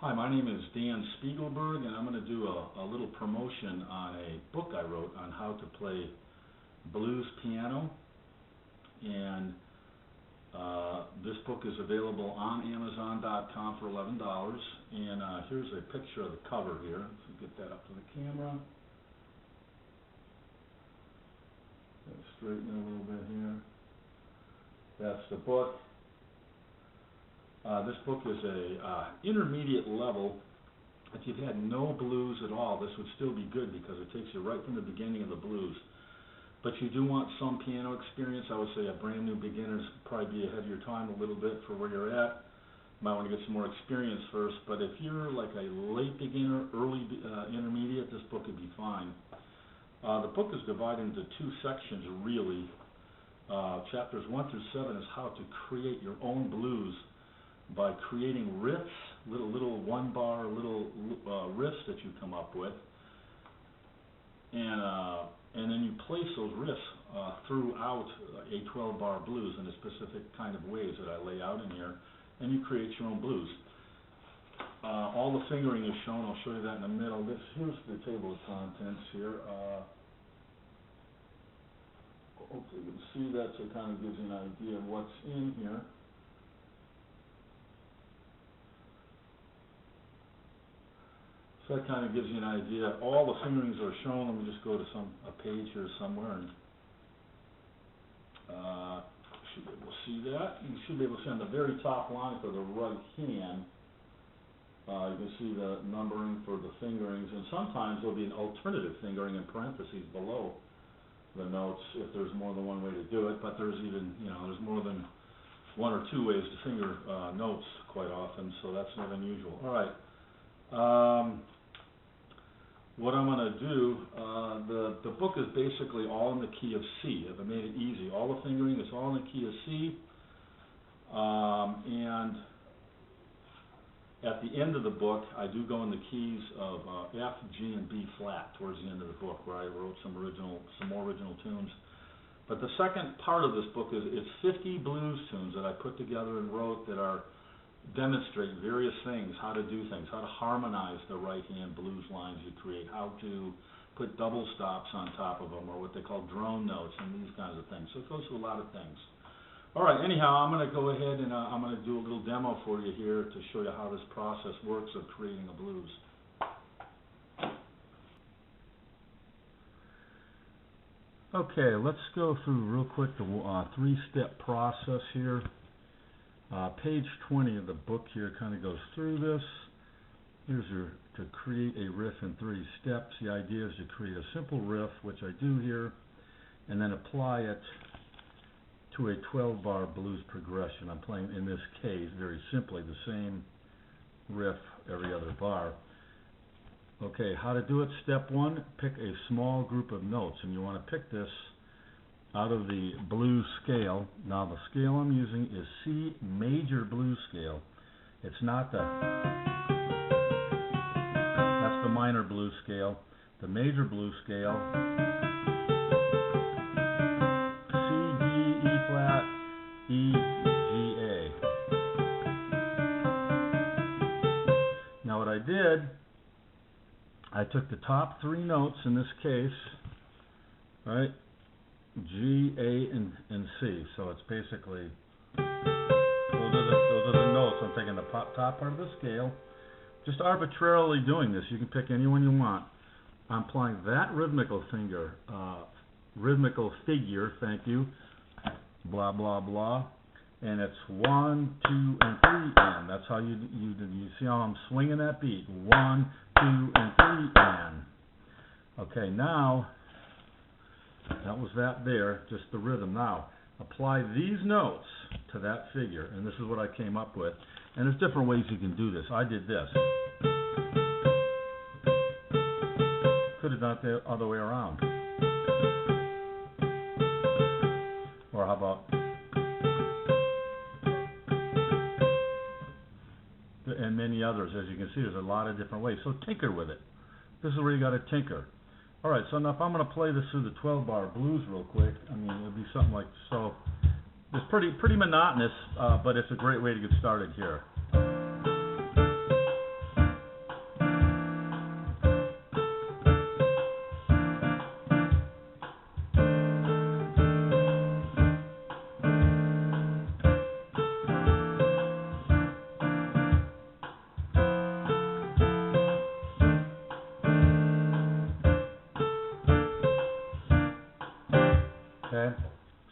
Hi, my name is Dan Spiegelberg, and I'm going to do a little promotion on a book I wrote on how to play blues piano. And this book is available on Amazon.com for $11. And here's a picture of the cover here. Let's get that up to the camera. Let's straighten it a little bit here. That's the book. This book is a intermediate level. If you've had no blues at all, this would still be good because it takes you right from the beginning of the blues. But you do want some piano experience. I would say a brand new beginner's probably be ahead of your time a little bit for where you're at. Might want to get some more experience first. But if you're like a late beginner, early intermediate, this book would be fine. The book is divided into two sections, really. Chapters 1 through 7 is how to create your own blues by creating riffs, little one-bar riffs that you come up with, and then you place those riffs throughout a 12-bar blues in a specific kind of ways that I lay out in here, and you create your own blues. All the fingering is shown. I'll show you that in the middle. Here's the table of contents here. Hopefully you can see that, so it kind of gives you an idea of what's in here. So that kind of gives you an idea. All the fingerings are shown. Let me just go to a page here somewhere, and you should be able to see that. You should be able to see on the very top line for the right hand, you can see the numbering for the fingerings, and sometimes there'll be an alternative fingering in parentheses below the notes if there's more than one way to do it. But there's even, there's more than one or two ways to finger notes quite often, so that's not unusual. All right. What I'm going to do, the book is basically all in the key of C. If I made it easy, all the fingering is all in the key of C. And at the end of the book, I do go in the keys of F, G, and B flat towards the end of the book, where I wrote some more original tunes. But the second part of this book is it's 50 blues tunes that I put together and wrote that demonstrate various things, how to do things, how to harmonize the right-hand blues lines you create, how to put double stops on top of them, or what they call drone notes, and these kinds of things. So it goes through a lot of things. All right, anyhow, I'm going to go ahead and I'm going to do a little demo for you here to show you how this process works of creating a blues. Okay, let's go through real quick the three-step process here. Page 20 of the book here kind of goes through this. Here's to create a riff in 3 steps. The idea is to create a simple riff, which I do here, and then apply it to a 12-bar blues progression. I'm playing, in this case, very simply the same riff every other bar. Okay, how to do it. Step 1, pick a small group of notes, and you want to pick this out of the blues scale. Now the scale I'm using is C major blues scale. It's not that's the minor blues scale. The major blues scale, C, D, E flat, E, G, A. Now what I did, I took the top 3 notes in this case, right? G, A, and C. So it's basically those are the notes. I'm taking the top part of the scale, just arbitrarily doing this. You can pick any one you want. I'm applying that rhythmical figure. Thank you. Blah blah blah. And it's 1, 2, and 3, and that's how you see how I'm swinging that beat. 1, 2, and 3, and. Okay, now. That was that there, just the rhythm. Now, apply these notes to that figure, and this is what I came up with. And there's different ways you can do this. I did this. Could have done it the other way around. Or how about... And many others. As you can see, there's a lot of different ways. So tinker with it. This is where you got to tinker. All right, so now if I'm going to play this through the 12-bar blues real quick, I mean, it'll be something like so. It's pretty monotonous, but it's a great way to get started here.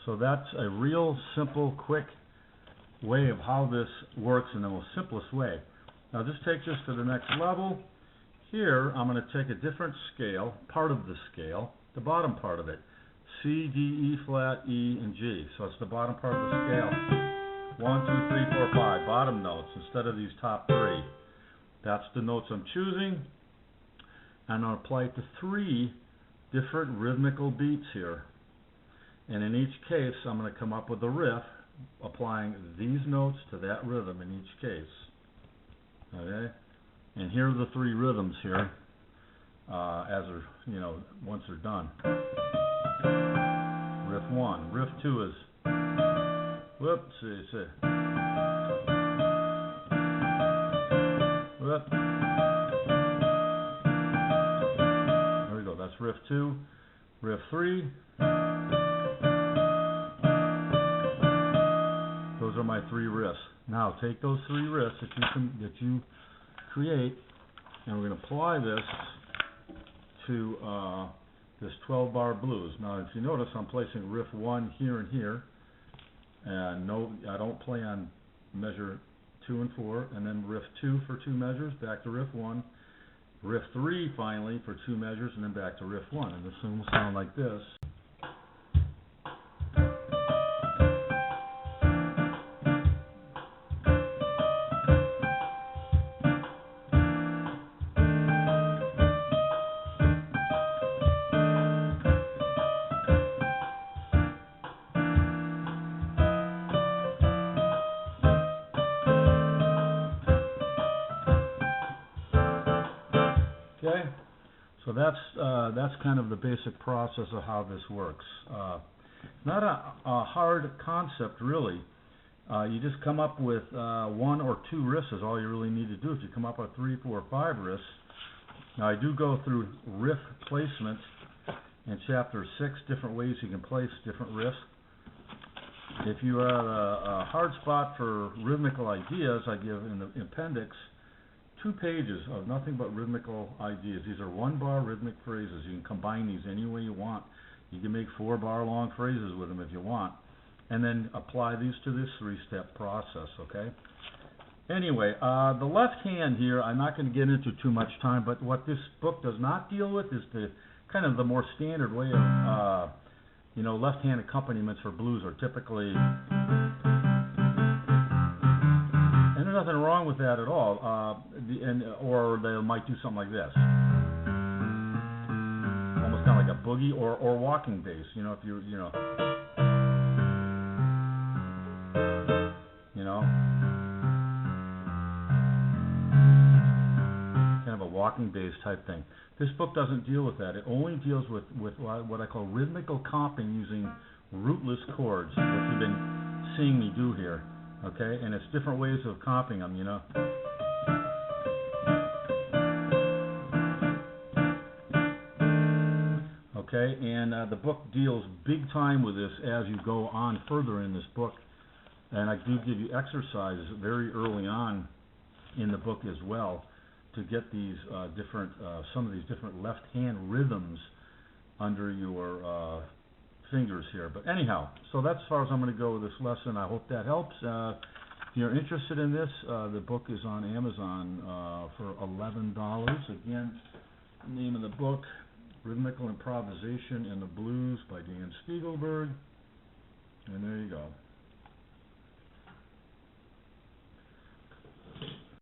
So that's a real simple, quick way of how this works in the most simplest way. Now just take this to the next level. Here I'm going to take a different scale, part of the scale, the bottom part of it. C, D, E flat, E, and G. So it's the bottom part of the scale. 1, 2, 3, 4, 5, bottom notes instead of these top three. That's the notes I'm choosing. And I'll apply it to 3 different rhythmical beats here. And in each case, I'm going to come up with a riff, applying these notes to that rhythm in each case. Okay? And here are the 3 rhythms here, as they're, once they're done. Riff 1. Riff 2 is, whoops, whoop. There we go, that's riff 2. Riff 3. Those are my 3 riffs. Now take those 3 riffs that you create, and we're going to apply this to this 12-bar blues. Now, if you notice, I'm placing riff 1 here and here, and no, I don't play on measure 2 and 4, and then riff 2 for 2 measures, back to riff 1, riff 3 finally for 2 measures, and then back to riff 1. And this thing will sound like this. Okay, so that's kind of the basic process of how this works. Not a hard concept, really. You just come up with 1 or 2 riffs is all you really need to do. If you come up with 3, 4, 5 riffs, now I do go through riff placement in Chapter 6, different ways you can place different riffs. If you are a hard spot for rhythmical ideas, I give in the appendix 2 pages of nothing but rhythmical ideas. These are 1-bar rhythmic phrases. You can combine these any way you want. You can make 4-bar long phrases with them if you want, and then apply these to this 3-step process, okay? Anyway, the left hand here, I'm not going to get into too much time, but what this book does not deal with is the kind of the more standard way of, left-hand accompaniments for blues are typically, and there's nothing wrong with that at all, or they might do something like this. Almost kind of like a boogie or walking bass, if you're, kind of a walking bass type thing. This book doesn't deal with that. It only deals with what I call rhythmical comping using rootless chords, which you've been seeing me do here. Okay, and it's different ways of comping them, Okay, and the book deals big time with this as you go on further in this book. And I do give you exercises very early on in the book as well to get these some of these different left-hand rhythms under your fingers here. But anyhow, so that's as far as I'm going to go with this lesson. I hope that helps. If you're interested in this, the book is on Amazon for $11. Again, the name of the book, Rhythmical Improvisation in the Blues by Dan Spiegelberg. And there you go.